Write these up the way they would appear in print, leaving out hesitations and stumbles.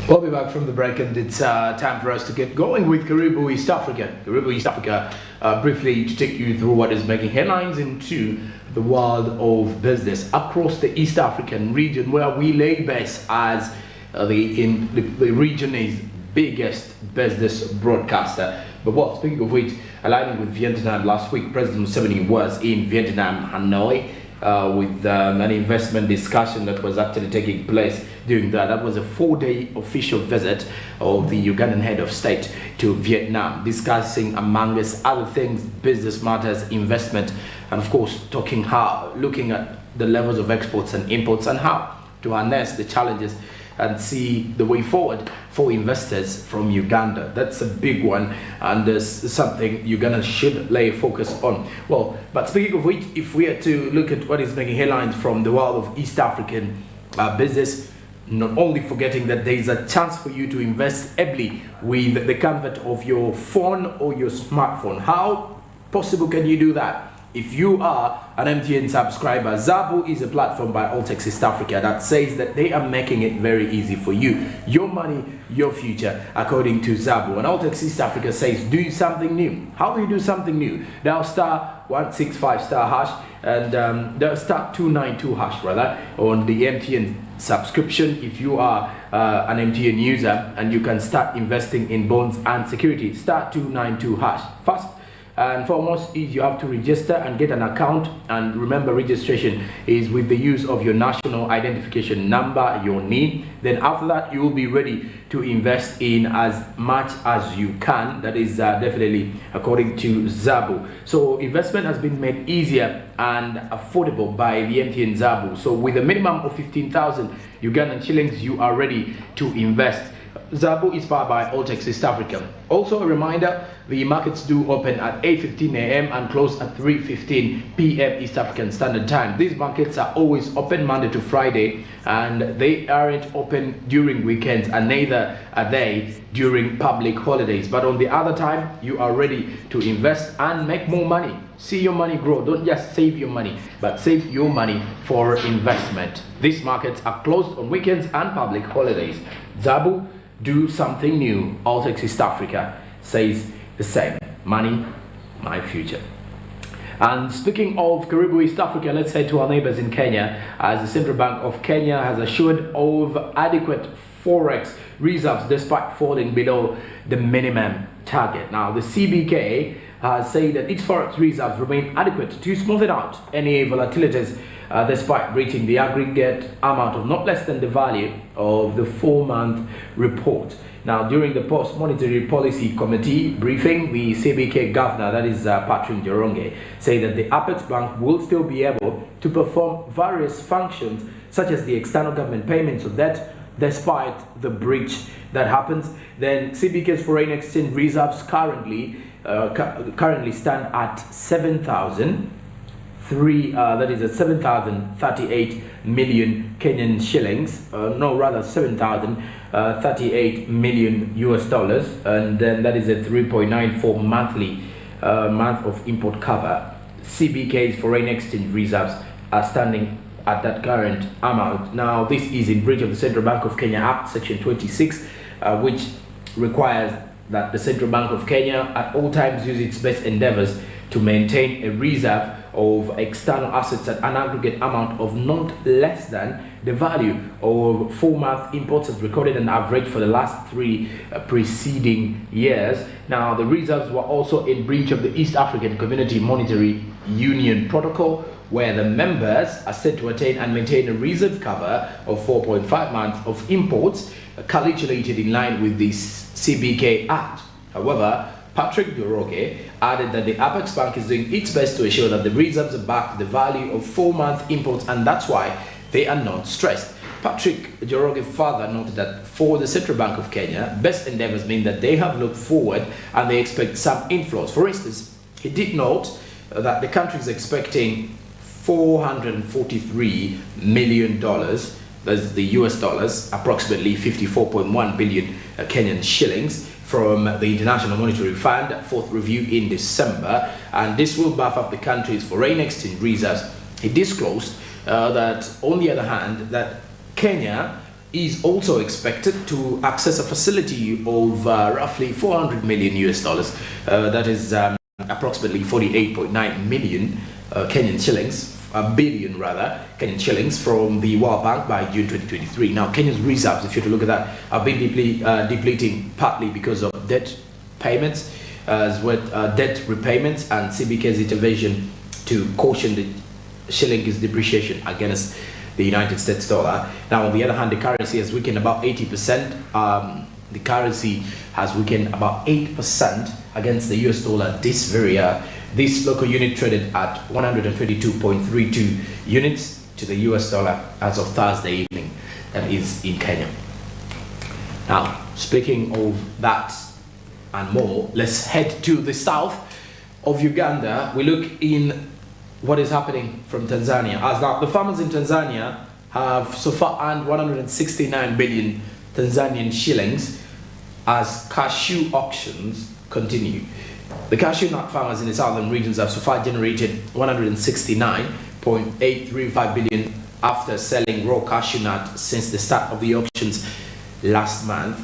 We'll be back from the break, and it's time for us to get going with KARIBU East Africa. KARIBU East Africa, briefly to take you through what is making headlines into the world of business across the East African region, where we lay base as the region's biggest business broadcaster. But what, speaking of which, aligning with Vietnam last week, President Museveni was in Vietnam, Hanoi, with an investment discussion that was actually taking place during that. That was a 4-day official visit of the Ugandan head of state to Vietnam, discussing, among other things, business matters, investment, and of course, looking at the levels of exports and imports and how to harness the challenges and see the way forward for investors from Uganda. That's a big one, and there's something Uganda should lay focus on. Well, but speaking of which, if we are to look at what is making headlines from the world of East African business, not only forgetting that there is a chance for you to invest heavily with the comfort of your phone or your smartphone. How possible can you do that? If you are an MTN subscriber, Zabu is a platform by Altex East Africa that says that they are making it very easy for you. Your money, your future, according to Zabu. And Altex East Africa says, do something new. How do you do something new? Dial *165# hash and the *292# hash rather on the MTN subscription if you are an MTN user, and you can start investing in bonds and securities. *292# hash. First and foremost is you have to register and get an account, and remember, registration is with the use of your national identification number, your name. Then after that, you will be ready to invest in as much as you can. That is definitely according to Zabu. So investment has been made easier and affordable by the MTN Zabu. So with a minimum of 15,000 Ugandan shillings, you are ready to invest. Zabu is powered by Altex East Africa. Also a reminder, the markets do open at 8:15 a.m. and close at 3:15 p.m. East African Standard Time. These markets are always open Monday to Friday, and they aren't open during weekends, and neither are they during public holidays. But on the other time, you are ready to invest and make more money. See your money grow. Don't just save your money, but save your money for investment. These markets are closed on weekends and public holidays. Zabu, do something new. Altex East Africa says the same. Money, my future. And speaking of KARIBU East Africa, let's head to our neighbors in Kenya, as the Central Bank of Kenya has assured of adequate forex reserves despite falling below the minimum target. Now, the CBK has said that its forex reserves remain adequate to smoothen out any volatilities despite reaching the aggregate amount of not less than the value of the 4-month report. Now, during the post-monetary policy committee briefing, the CBK governor, that is Patrick Njoroge, said that the Apex Bank will still be able to perform various functions such as the external government payments of debt despite the breach that happens. Then CBK's foreign exchange reserves currently stand at 7,038 million Kenyan shillings, 7,038 million US dollars, and then that is a 3.94 month of import cover. CBK's foreign exchange reserves are standing at that current amount. Now, this is in breach of the Central Bank of Kenya Act, Section 26, which requires that the Central Bank of Kenya at all times use its best endeavors to maintain a reserve of external assets at an aggregate amount of not less than the value of 4-month imports as recorded and average for the last 3 preceding years. Now, the reserves were also in breach of the East African Community Monetary Union Protocol, where the members are said to attain and maintain a reserve cover of 4.5 months of imports calculated in line with the CBK Act. However, Patrick Njoroge added that the Apex Bank is doing its best to ensure that the reserves are back to the value of 4-month imports, and that's why they are not stressed. Patrick Njoroge further noted that for the Central Bank of Kenya, best endeavors mean that they have looked forward and they expect some inflows. For instance, he did note that the country is expecting $443 million, that's the US dollars, approximately 54.1 billion Kenyan shillings, from the International Monetary Fund for review in December, and this will buff up the country's foreign exchange reserves. He disclosed that, on the other hand, that Kenya is also expected to access a facility of roughly 400 million US dollars. That is approximately 48.9 million Kenyan shillings, a billion rather, Kenyan shillings from the World Bank by June 2023. Now, Kenya's reserves, if you were to look at that, have been depleting partly because of debt payments, as well debt repayments and CBK's intervention to caution the shilling's depreciation against the United States dollar. Now, on the other hand, the currency has weakened about 80%. The currency has weakened about 8% against the US dollar this very year. This local unit traded at 122.32 units to the US dollar as of Thursday evening. That is in Kenya. Now, speaking of that and more, let's head to the south of Uganda. We look in what is happening from Tanzania. As now, the farmers in Tanzania have so far earned 169 billion Tanzanian shillings as cashew auctions continue. The cashew nut farmers in the southern regions have so far generated 169.835 billion after selling raw cashew nut since the start of the auctions last month.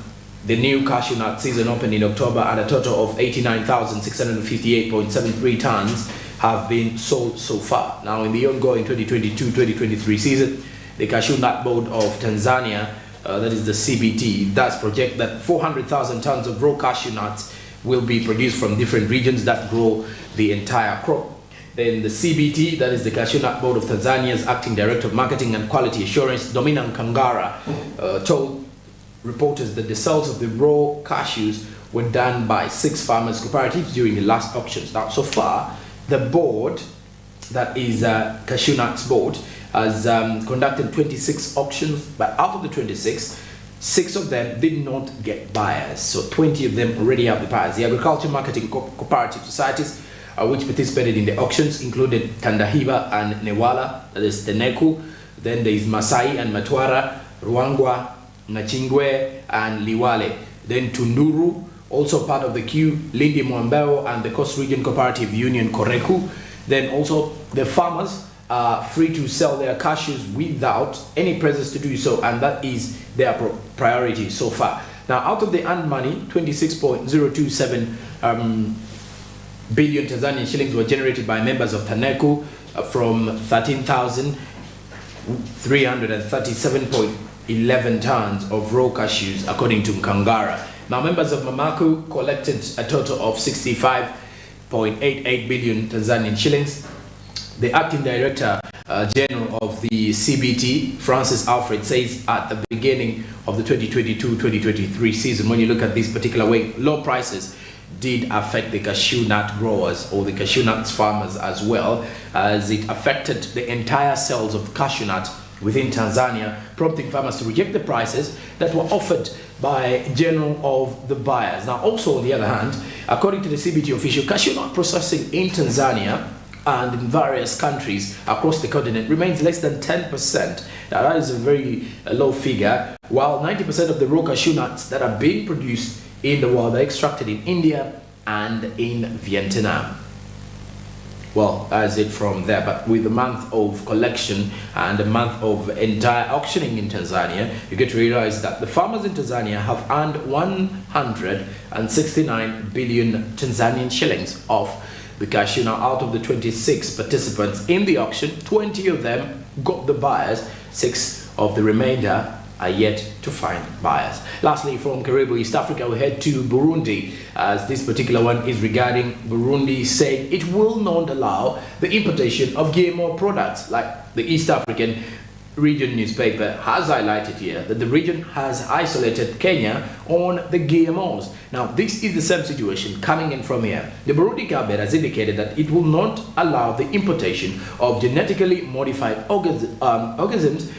The new cashew nut season opened in October, and a total of 89,658.73 tons have been sold so far. Now, in the ongoing 2022-2023 season, the Cashew Nut Board of Tanzania, that is the CBT, does project that 400,000 tons of raw cashew nuts will be produced from different regions that grow the entire crop. Then the CBT, that is the Cashew Nut Board of Tanzania's Acting Director of Marketing and Quality Assurance, Domina Nkangara, told reporters that the sales of the raw cashews were done by 6 farmers cooperatives during the last auctions. Now, so far, the board, that is Cashew Nuts Board, has conducted 26 auctions, but out of the 26, 6 of them did not get buyers. So 20 of them already have the buyers. The agriculture marketing cooperative societies which participated in the auctions included Tandahiba and Newala, that is Teneku. Then there is Masai and Matwara, Ruangwa, Nachingwe and Liwale. Then Tunduru, also part of the queue, Lindi Mwambeo and the Coast Region Cooperative Union Koreku. Then also the farmers are free to sell their cashews without any presence to do so, and that is their priority so far. Now, out of the earned money, 26.027 billion Tanzanian shillings were generated by members of Taneku from 13,337.11 tons of raw cashews, according to Nkangara. Now, members of Mamaku collected a total of 65.88 billion Tanzanian shillings. The acting director general of the CBT, Francis Alfred, says at the beginning of the 2022-2023 season, when you look at this particular way, low prices did affect the cashew nut growers or the cashew nuts farmers as well, as it affected the entire sales of cashew nut within Tanzania, prompting farmers to reject the prices that were offered by general of the buyers. Now, also on the other hand, according to the CBT official, cashew nut processing in Tanzania and in various countries across the continent remains less than 10%. Now, that is a very low figure, while 90% of the raw cashew nuts that are being produced in the world are extracted in India and in Vietnam. Well, that's it from there. But with the month of collection and the month of entire auctioning in Tanzania, you get to realize that the farmers in Tanzania have earned 169 billion Tanzanian shillings off the cashew. Now, out of the 26 participants in the auction, 20 of them got the buyers. 6 of the remainder are yet to find buyers. Lastly, from KARIBU, East Africa, we head to Burundi, as this particular one is regarding Burundi saying it will not allow the importation of GMO products. Like the East African region newspaper has highlighted here, that the region has isolated Kenya on the GMOs. Now, this is the same situation coming in from here. The Burundi government has indicated that it will not allow the importation of genetically modified organisms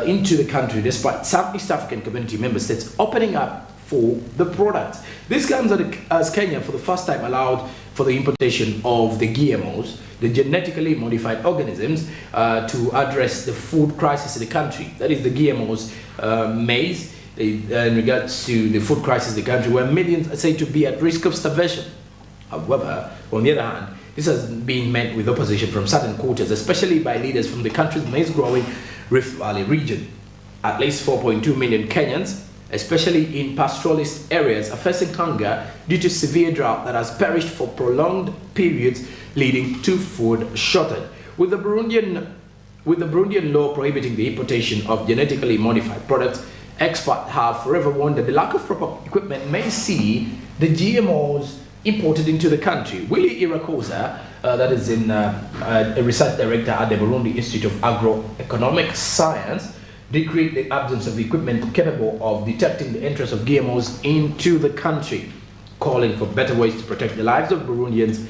into the country, despite some East African community member states opening up for the products. This comes as Kenya for the first time allowed for the importation of the GMOs, the genetically modified organisms, to address the food crisis in the country. That is the GMOs, maize, in regards to the food crisis in the country, where millions are said to be at risk of starvation. However, on the other hand, this has been met with opposition from certain quarters, especially by leaders from the country's maize-growing Rift Valley region. At least 4.2 million Kenyans, especially in pastoralist areas, are facing hunger due to severe drought that has perished for prolonged periods, leading to food shortage. With the Burundian law prohibiting the importation of genetically modified products, experts have forever warned that the lack of proper equipment may see the GMOs imported into the country. Willie Irakosa, that is a research director at the Burundi Institute of Agroeconomic Science, decreed the absence of equipment capable of detecting the entrance of GMOs into the country, calling for better ways to protect the lives of Burundians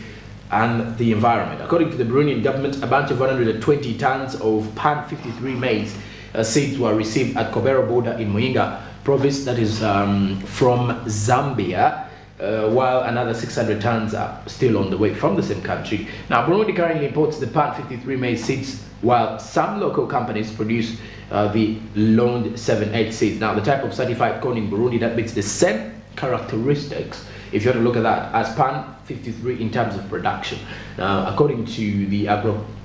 and the environment. According to the Burundian government, a bunch of 120 tons of Pan 53 maize seeds were received at Kobero border in Muyinga province, that is from Zambia, while another 600 tons are still on the way from the same country. Now, Burundi currently imports the Pan 53 maize seeds, while some local companies produce the Lond 78 seeds. Now, the type of certified corn in Burundi that meets the same characteristics, if you want to look at that, as Pan 53 in terms of production. According to the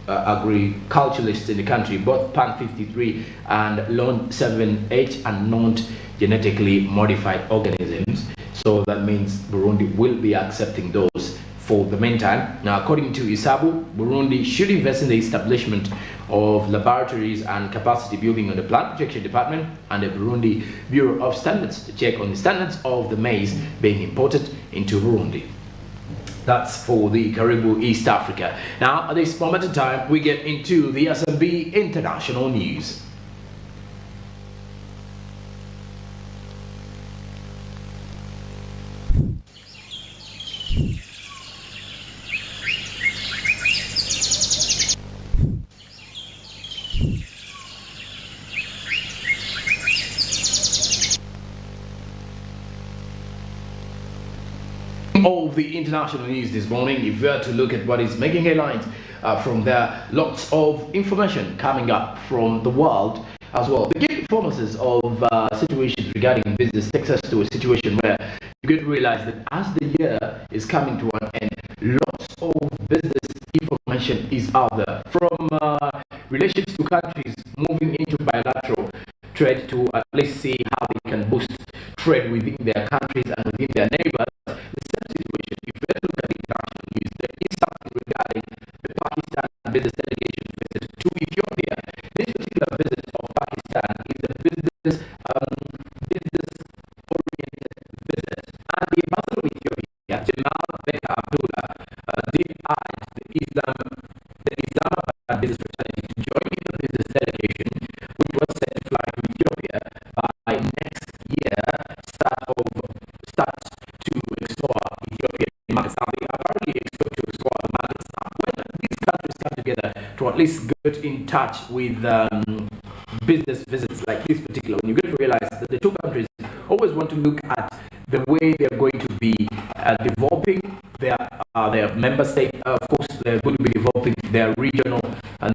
agriculturalists in the country, both Pan 53 and Lond 78 are not genetically modified organisms. So that means Burundi will be accepting those for the meantime. Now, according to Isabu, Burundi should invest in the establishment of laboratories and capacity building on the plant protection department and the Burundi Bureau of Standards to check on the standards of the maize being imported into Burundi. That's for the KARIBU East Africa. Now, at this moment in time, we get into the SMB international news. Of the international news this morning, if we are to look at what is making headlines from there, lots of information coming up from the world as well. The key performances of situations regarding business takes us to a situation where you get to realize that as the year is coming to an end, lots of business information is out there, from relations to countries moving into bilateral trade to at least see how they can boost trade within their countries and within their neighbors. The same situation, if you look at the international news, there is something regarding the Pakistan business delegation visit to Ethiopia. This particular visit of Pakistan is a business oriented visit, and the ambassador of Ethiopia, Jamal Beka Abdullah, did urge the Islamabad business fraternity to join in the business delegation, which was set to fly to Ethiopia by next year, starts to explore Ethiopian markets. Now, they apparently expect to explore the markets when these countries come together to at least get in touch with business visits like this particular one. You get to realize that the two countries always want to look at the way they're going to be developing their member state. Of course, they're going to be developing their regional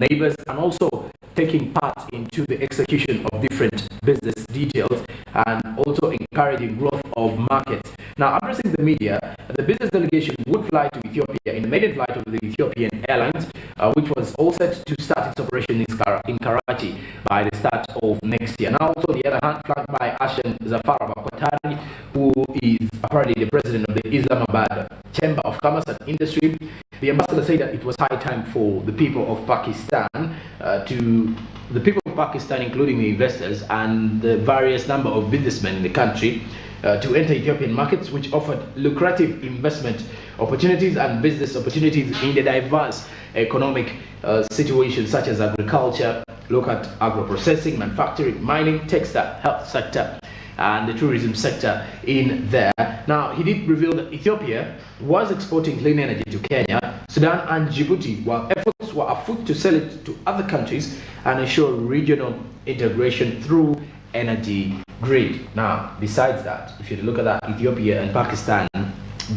neighbors, and also taking part into the execution of different business details, and also encouraging growth of markets. Now, addressing the media, the business delegation would fly to Ethiopia in the maiden flight of the Ethiopian Airlines, which was all set to start its operation in Karachi by the start of next year. Now, also, on the other hand, flanked by Ashan Zafarov Qatari, who is apparently the president of the Islamabad Chamber of Commerce and Industry, the ambassador said that it was high time for the people of Pakistan including the investors and the various number of businessmen in the country, to enter Ethiopian markets, which offered lucrative investment opportunities and business opportunities in the diverse economic situations such as agriculture, look at agro-processing, manufacturing, mining, textile, health sector, and the tourism sector in there. Now, he did reveal that Ethiopia was exporting clean energy to Kenya, Sudan, and Djibouti, while efforts were afoot to sell it to other countries and ensure regional integration through energy grid. Now, besides that, if you look at that, Ethiopia and Pakistan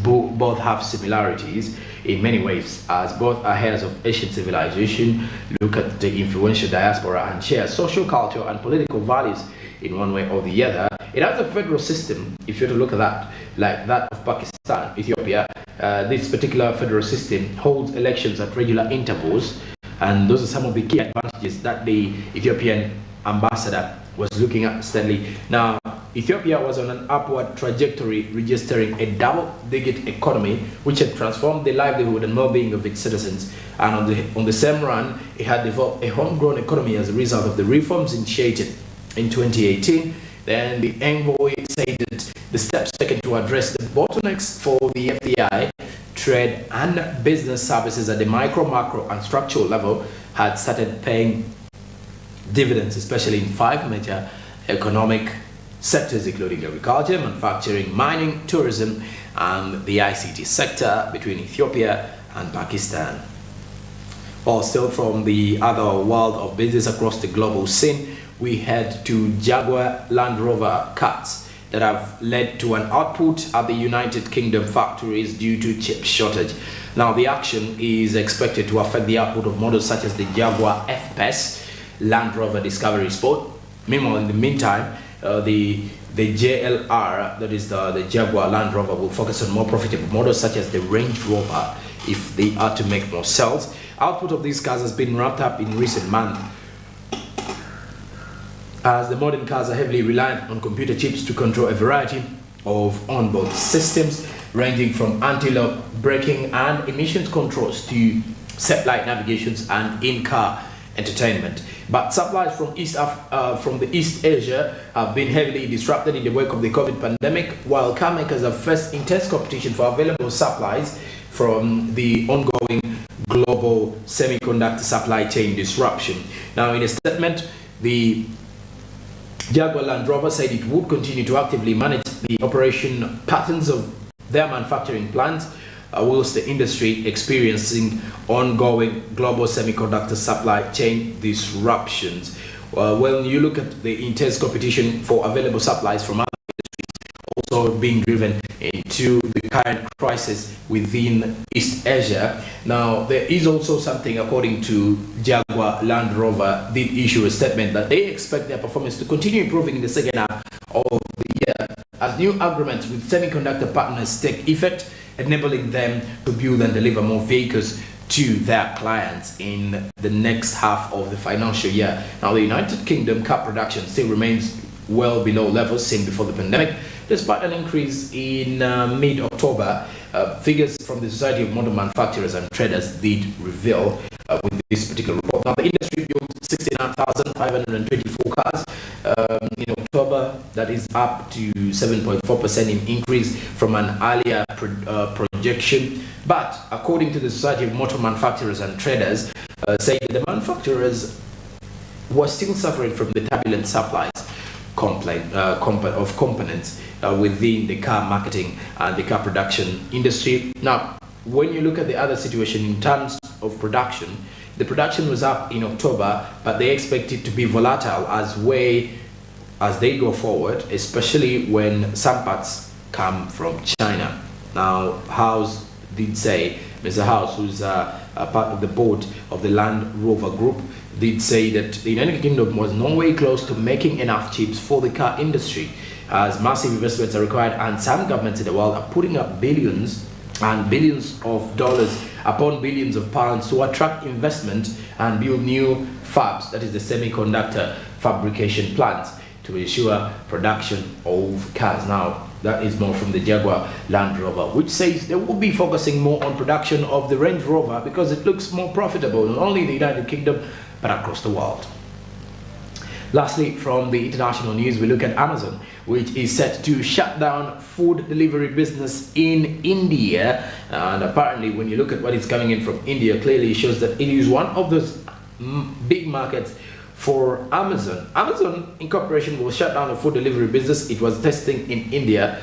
both have similarities in many ways, as both are heirs of Asian civilization. Look at the influential diaspora and share social, cultural, and political values in one way or the other. It has a federal system, if you were to look at that, like that of Pakistan, Ethiopia. This particular federal system holds elections at regular intervals, and those are some of the key advantages that the Ethiopian ambassador was looking at steadily. Now, Ethiopia was on an upward trajectory, registering a double-digit economy, which had transformed the livelihood and well-being of its citizens. And on the same run, it had developed a homegrown economy as a result of the reforms initiated in 2018. Then the envoy said that the steps taken to address the bottlenecks for the FDI, trade and business services at the micro, macro and structural level had started paying dividends, especially in 5 major economic sectors, including agriculture, manufacturing, mining, tourism, and the ICT sector between Ethiopia and Pakistan. Well, still from the other world of business across the global scene, we head to Jaguar Land Rover cars that have led to an output at the United Kingdom factories due to chip shortage. Now, the action is expected to affect the output of models such as the Jaguar F-Pace, Land Rover Discovery Sport. Meanwhile, in the meantime, the JLR, that is the Jaguar Land Rover, will focus on more profitable models such as the Range Rover if they are to make more sales. Output of these cars has been ramped up in recent months, as the modern cars are heavily reliant on computer chips to control a variety of onboard systems, ranging from anti-lock braking and emissions controls to satellite navigations and in-car entertainment. But supplies from the East Asia have been heavily disrupted in the wake of the COVID pandemic, while car makers have faced intense competition for available supplies from the ongoing global semiconductor supply chain disruption. Now, in a statement, the Jaguar Land Rover said it would continue to actively manage the operation patterns of their manufacturing plants, whilst the industry experiencing ongoing global semiconductor supply chain disruptions. When you look at the intense competition for available supplies from other industries also being driven into the current crisis within East Asia. Now, there is also something, according to Jaguar Land Rover, did issue a statement that they expect their performance to continue improving in the second half of the year as new agreements with semiconductor partners take effect, enabling them to build and deliver more vehicles to their clients in the next half of the financial year. Now, the United Kingdom car production still remains well below levels seen before the pandemic, despite an increase in mid-October. Figures from the Society of Motor Manufacturers and Traders did reveal with this particular report. Now, the industry built 69,524 cars in October. That is up to 7.4% in increase from an earlier projection. But according to the Society of Motor Manufacturers and Traders, say that the manufacturers were still suffering from the turbulent supplies of components within the car marketing and the car production industry. Now, when you look at the other situation in terms of production, the production was up in October, but they expect it to be volatile as they go forward, especially when some parts come from China. Now, House did say, Mr. House, who's a part of the board of the Land Rover Group, did say that the United Kingdom was no way close to making enough chips for the car industry, as massive investments are required and some governments in the world are putting up billions and billions of dollars upon billions of pounds to attract investment and build new fabs, that is the semiconductor fabrication plants, to ensure production of cars. Now, that is more from the Jaguar Land Rover, which says they will be focusing more on production of the Range Rover because it looks more profitable, not only in the United Kingdom, but across the world. Lastly, from the international news, we look at Amazon, which is set to shut down food delivery business in India. And apparently, when you look at what is coming in from India, clearly shows that it is one of those big markets for Amazon. Amazon Incorporation will shut down a food delivery business it was testing in India,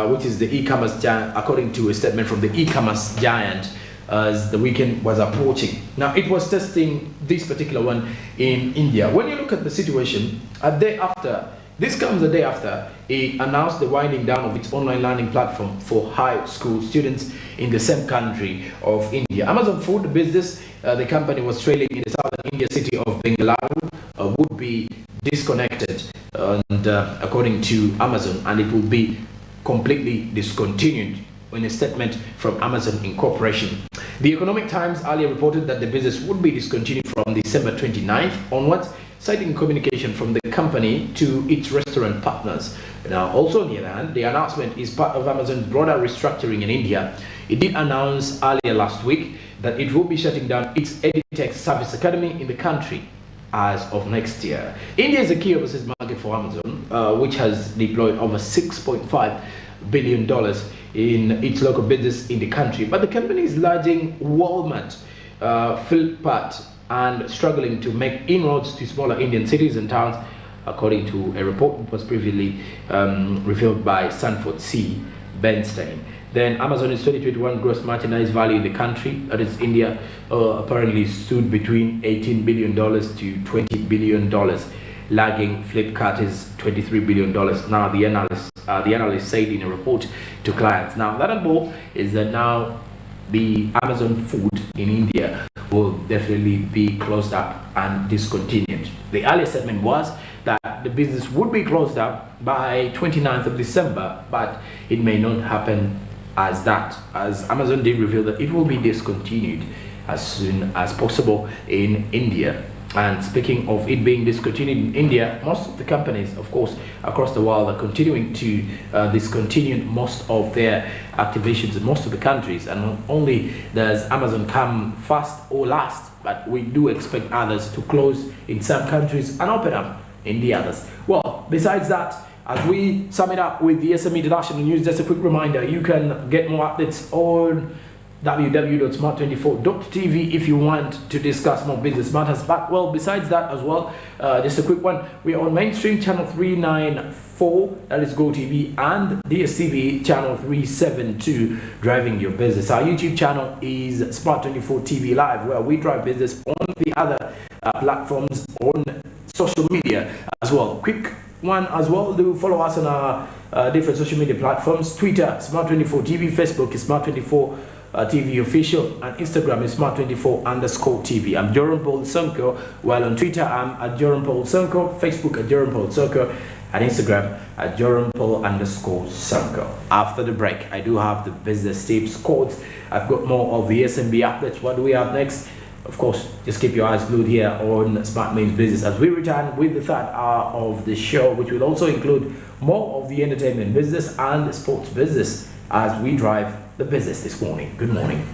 which is the e-commerce giant, according to a statement from the e-commerce giant, as the weekend was approaching. Now, it was testing this particular one in India. When you look at the situation, this comes a day after it announced the winding down of its online learning platform for high school students in the same country of India. Amazon Food Business, the company was trailing in the southern India city of Bengaluru, would be disconnected, and according to Amazon, and it will be completely discontinued. In a statement from Amazon Incorporation, the Economic Times earlier reported that the business would be discontinued from December 29th onwards, citing communication from the company to its restaurant partners. Now, also on the other hand, the announcement is part of Amazon's broader restructuring in India. It did announce earlier last week that it will be shutting down its EdTech service academy in the country as of next year. India is a key overseas market for Amazon, which has deployed over $6.5 billion in its local business in the country. But the company is lagging Walmart, Flipkart, and struggling to make inroads to smaller Indian cities and towns, according to a report that was previously revealed by Sanford C. Bernstein. Then Amazon's 2021 gross merchandise value in the country, that is India, apparently stood between $18 billion to $20 billion, lagging Flipkart's $23 billion. Now, the analyst said in a report to clients. Now, that and more is that now the Amazon food in India will definitely be closed up and discontinued. The earlier statement was that the business would be closed up by 29th of December, but it may not happen as that, as Amazon did reveal that it will be discontinued as soon as possible in India. And speaking of it being discontinued in India, most of the companies, of course, across the world are continuing to discontinue most of their activations in most of the countries. And not only does Amazon come first or last, but we do expect others to close in some countries and open up in the others. Well, besides that, as we sum it up with the SME International News, just a quick reminder, you can get more updates on www.smart24.tv if you want to discuss more business matters. But well, besides that as well, just a quick one, we are on mainstream channel 394, that is Go TV, and DSTV channel 372, driving your business. Our YouTube channel is Smart24 TV Live, where we drive business on the other platforms on social media as well. Quick one as well, do follow us on our different social media platforms. Twitter, Smart24 TV, Facebook is Smart24 TV official, and Instagram is Smart24_TV. I'm Joram Paul Sonko, while on Twitter I'm at Joram Paul Sonko, Facebook at Joram Paul Sonko, and Instagram at Joram Paul_Sonko. After the break, I do have the business tips, codes. I've got more of the SMB updates. What do we have next? Of course, just keep your eyes glued here on Smart Means Business as we return with the third hour of the show, which will also include more of the entertainment business and the sports business as we drive the business this morning. Good morning.